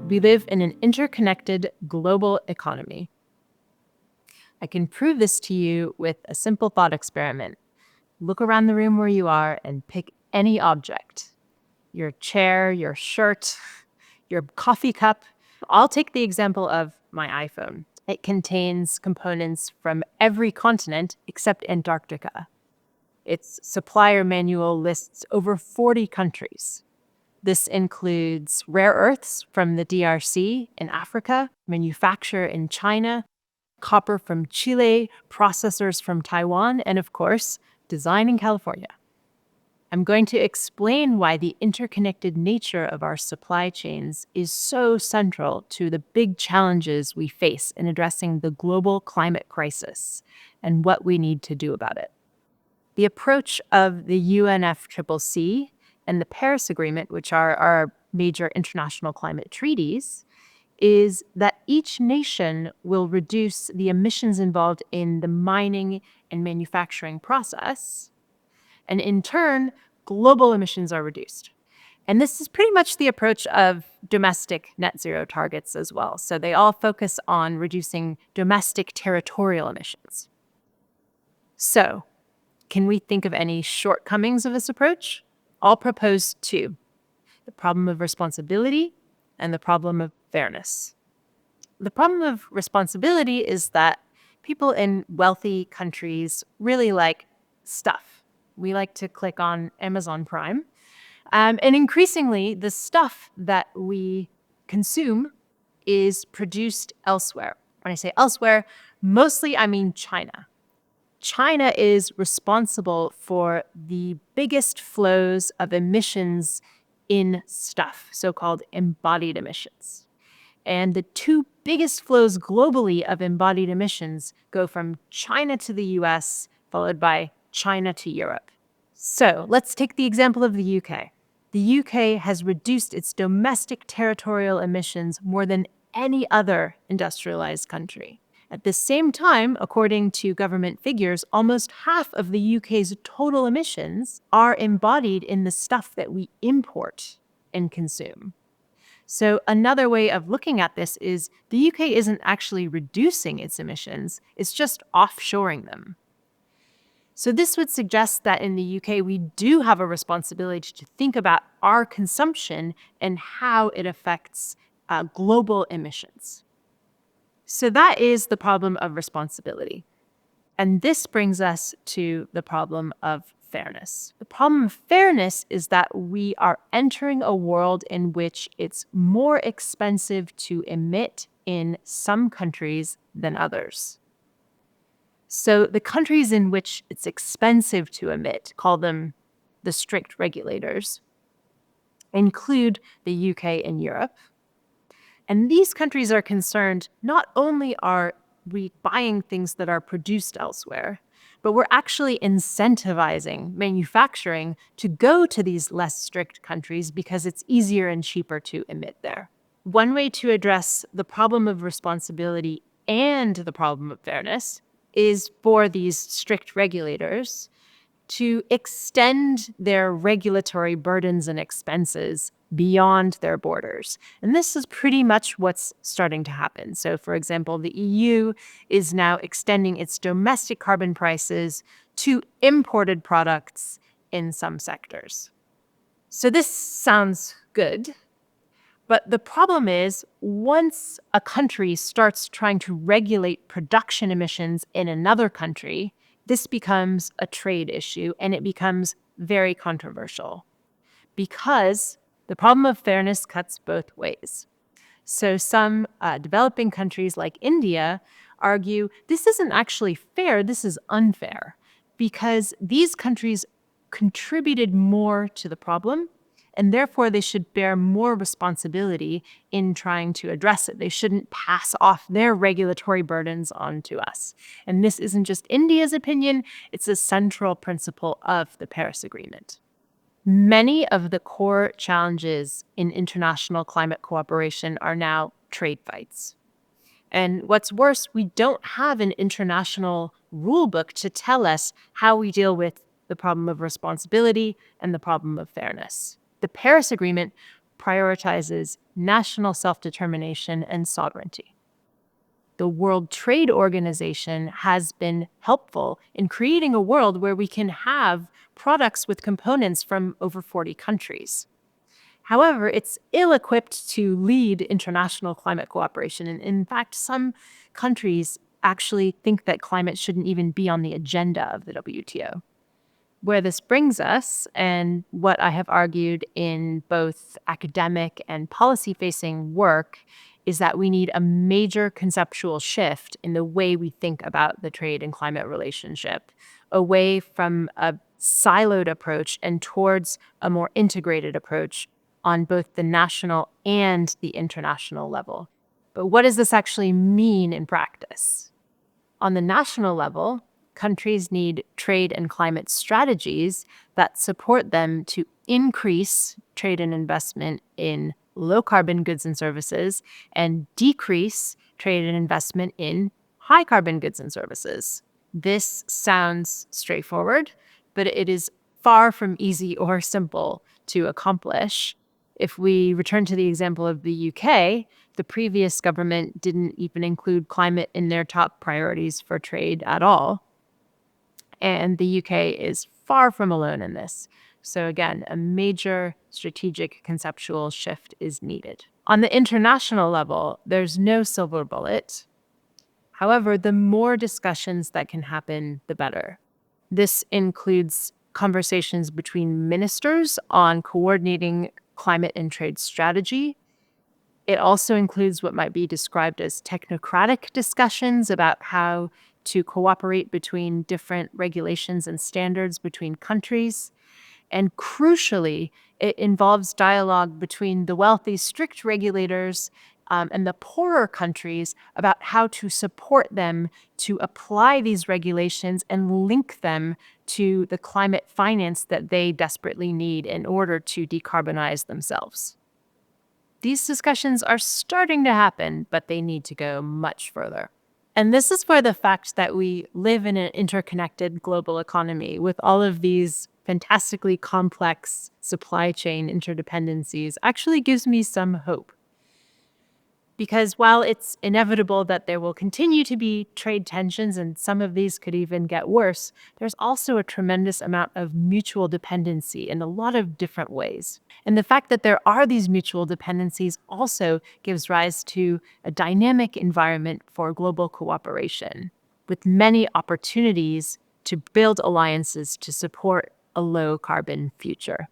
We live in an interconnected global economy. I can prove this to you with a simple thought experiment. Look around the room where you are and pick any object. Your chair, your shirt, your coffee cup. I'll take the example of my iPhone. It contains components from every continent except Antarctica. Its supplier manual lists over 40 countries. This includes rare earths from the DRC in Africa, manufacture in China, copper from Chile, processors from Taiwan, and of course, design in California. I'm going to explain why the interconnected nature of our supply chains is so central to the big challenges we face in addressing the global climate crisis and what we need to do about it. The approach of the UNFCCC and the Paris Agreement, which are our major international climate treaties, is that each nation will reduce the emissions involved in the mining and manufacturing process, and in turn, global emissions are reduced. And this is pretty much the approach of domestic net zero targets as well. So they all focus on reducing domestic territorial emissions. So, can we think of any shortcomings of this approach? I'll propose two: the problem of responsibility and the problem of fairness. The problem of responsibility is that people in wealthy countries really like stuff. We like to click on Amazon Prime. And increasingly, the stuff that we consume is produced elsewhere. When I say elsewhere, mostly I mean China. China is responsible for the biggest flows of emissions in stuff, so-called embodied emissions. And the two biggest flows globally of embodied emissions go from China to the US, followed by China to Europe. So let's take the example of the UK. The UK has reduced its domestic territorial emissions more than any other industrialized country. At the same time, according to government figures, almost half of the UK's total emissions are embodied in the stuff that we import and consume. So another way of looking at this is the UK isn't actually reducing its emissions, it's just offshoring them. So this would suggest that in the UK, we do have a responsibility to think about our consumption and how it affects global emissions. So that is the problem of responsibility. And this brings us to the problem of fairness. The problem of fairness is that we are entering a world in which it's more expensive to emit in some countries than others. So the countries in which it's expensive to emit, call them the strict regulators, include the UK and Europe. And these countries are concerned not only are we buying things that are produced elsewhere, but we're actually incentivizing manufacturing to go to these less strict countries because it's easier and cheaper to emit there. One way to address the problem of responsibility and the problem of fairness is for these strict regulators to extend their regulatory burdens and expenses beyond their borders. And this is pretty much what's starting to happen. So, for example, the EU is now extending its domestic carbon prices to imported products in some sectors. So this sounds good. But the problem is, once a country starts trying to regulate production emissions in another country, this becomes a trade issue and it becomes very controversial because the problem of fairness cuts both ways. So some developing countries like India argue this isn't actually fair, this is unfair, because these countries contributed more to the problem and therefore they should bear more responsibility in trying to address it. They shouldn't pass off their regulatory burdens onto us. And this isn't just India's opinion, it's a central principle of the Paris Agreement. Many of the core challenges in international climate cooperation are now trade fights. And what's worse, we don't have an international rule book to tell us how we deal with the problem of responsibility and the problem of fairness. The Paris Agreement prioritizes national self-determination and sovereignty. The World Trade Organization has been helpful in creating a world where we can have products with components from over 40 countries. However, it's ill-equipped to lead international climate cooperation. And in fact, some countries actually think that climate shouldn't even be on the agenda of the WTO. Where this brings us, and what I have argued in both academic and policy-facing work, is that we need a major conceptual shift in the way we think about the trade and climate relationship, away from a siloed approach and towards a more integrated approach on both the national and the international level. But what does this actually mean in practice? On the national level, countries need trade and climate strategies that support them to increase trade and investment in low-carbon goods and services and decrease trade and investment in high-carbon goods and services. This sounds straightforward, but it is far from easy or simple to accomplish. If we return to the example of the UK, the previous government didn't even include climate in their top priorities for trade at all. And the UK is far from alone in this. So again, a major strategic conceptual shift is needed. On the international level, there's no silver bullet. However, the more discussions that can happen, the better. This includes conversations between ministers on coordinating climate and trade strategy. It also includes what might be described as technocratic discussions about how to cooperate between different regulations and standards between countries. And crucially, it involves dialogue between the wealthy, strict regulators and the poorer countries about how to support them to apply these regulations and link them to the climate finance that they desperately need in order to decarbonize themselves. These discussions are starting to happen, but they need to go much further. And this is where the fact that we live in an interconnected global economy with all of these fantastically complex supply chain interdependencies actually gives me some hope. Because while it's inevitable that there will continue to be trade tensions and some of these could even get worse, there's also a tremendous amount of mutual dependency in a lot of different ways. And the fact that there are these mutual dependencies also gives rise to a dynamic environment for global cooperation, with many opportunities to build alliances to support a low-carbon future.